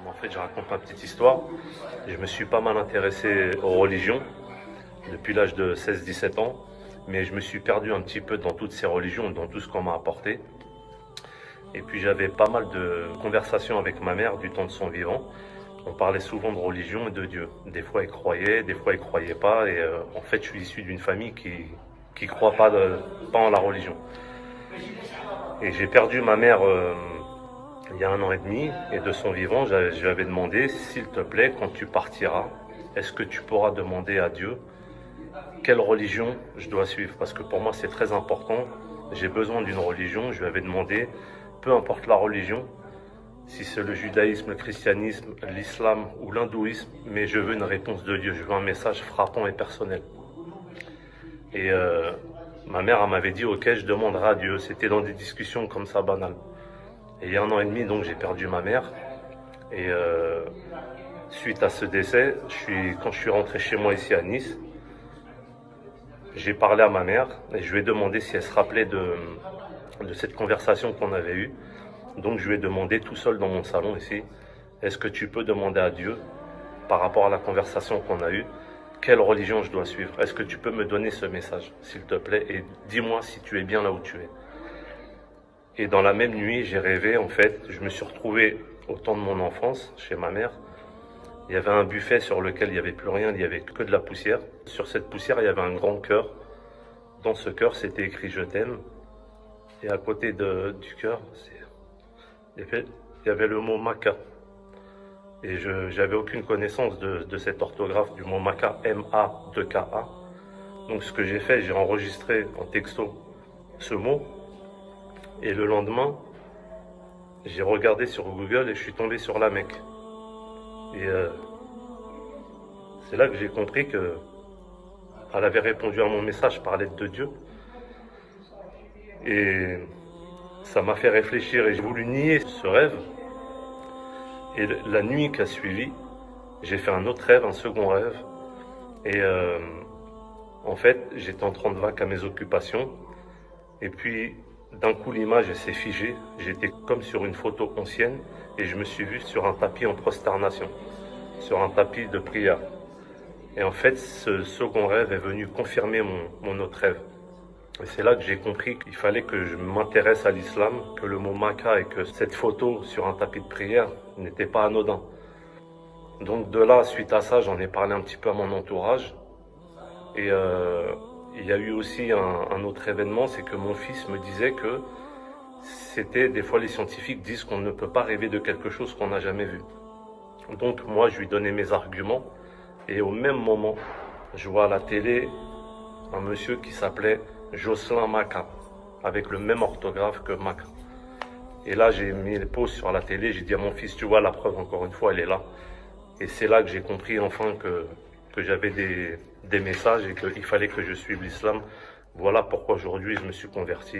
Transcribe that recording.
En fait, je raconte ma petite histoire. Je me suis pas mal intéressé aux religions depuis l'âge de 16-17 ans, mais je me suis perdu un petit peu dans toutes ces religions, dans tout ce qu'on m'a apporté. Et puis j'avais pas mal de conversations avec ma mère du temps de son vivant. On parlait souvent de religion et de Dieu. Des fois elle croyait, des fois elle croyait pas. Et en fait, je suis issu d'une famille qui croit pas en la religion. Et j'ai perdu ma mère il y a 1 an et demi, et de son vivant, je lui avais demandé, s'il te plaît, quand tu partiras, est-ce que tu pourras demander à Dieu quelle religion je dois suivre? Parce que pour moi, c'est très important. J'ai besoin d'une religion. Je lui avais demandé, peu importe la religion, si c'est le judaïsme, le christianisme, l'islam ou l'hindouisme, mais je veux une réponse de Dieu. Je veux un message frappant et personnel. Et ma mère, elle m'avait dit, ok, je demanderai à Dieu. C'était dans des discussions comme ça, banales. Et il y a 1 an et demi, donc, j'ai perdu ma mère. Et suite à ce décès, quand je suis rentré chez moi ici à Nice, j'ai parlé à ma mère et je lui ai demandé si elle se rappelait de cette conversation qu'on avait eue. Donc je lui ai demandé tout seul dans mon salon ici, est-ce que tu peux demander à Dieu, par rapport à la conversation qu'on a eue, quelle religion je dois suivre? Est-ce que tu peux me donner ce message, s'il te plaît, et dis-moi si tu es bien là où tu es. Et dans la même nuit, j'ai rêvé, en fait, je me suis retrouvé au temps de mon enfance, chez ma mère. Il y avait un buffet sur lequel il n'y avait plus rien, il n'y avait que de la poussière. Sur cette poussière, il y avait un grand cœur. Dans ce cœur, c'était écrit « Je t'aime ». Et à côté du cœur, il y avait le mot « Maca ». Et je n'avais aucune connaissance de cette orthographe du mot Maca, M-A-2-K-A. Donc ce que j'ai fait, j'ai enregistré en texto ce mot. Et le lendemain, j'ai regardé sur Google et je suis tombé sur la Mecque. Et c'est là que j'ai compris qu'elle avait répondu à mon message par l'aide de Dieu. Et ça m'a fait réfléchir et j'ai voulu nier ce rêve. Et la nuit qui a suivi, j'ai fait un autre rêve, un second rêve. Et en fait, j'étais en train de vaquer à mes occupations. Et puis, d'un coup, l'image s'est figée. J'étais comme sur une photo ancienne et je me suis vu sur un tapis en prosternation, sur un tapis de prière. Et en fait, ce second rêve est venu confirmer mon autre rêve. Et c'est là que j'ai compris qu'il fallait que je m'intéresse à l'islam, que le mot Maca et que cette photo sur un tapis de prière n'était pas anodin. Donc de là, suite à ça, j'en ai parlé un petit peu à mon entourage. Et il y a eu aussi un autre événement, c'est que mon fils me disait que des fois les scientifiques disent qu'on ne peut pas rêver de quelque chose qu'on n'a jamais vu. Donc moi, je lui donnais mes arguments. Et au même moment, je vois à la télé un monsieur qui s'appelait Jocelyn Maca, avec le même orthographe que Maca. Et là, j'ai mis les pauses sur la télé, j'ai dit à mon fils, tu vois, la preuve, encore une fois, elle est là. Et c'est là que j'ai compris enfin que j'avais des messages et qu'il fallait que je suive l'islam. Voilà pourquoi aujourd'hui je me suis converti.